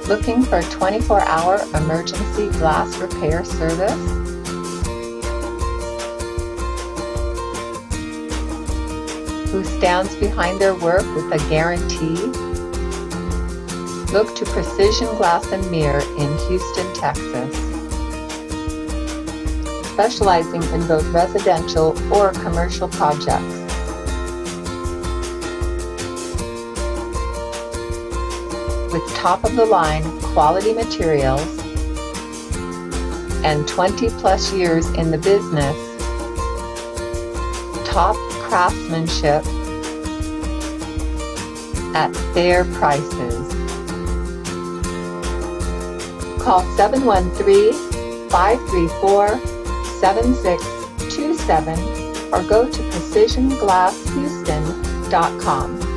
Looking for a 24-hour emergency glass repair service? Who stands behind their work with a guarantee? Look to Precision Glass and Mirror in Houston, Texas. Specializing in both residential or commercial projects. With top-of-the-line quality materials and 20-plus years in the business, top craftsmanship at fair prices. Call 713-534-7627 or go to PrecisionGlassHouston.com.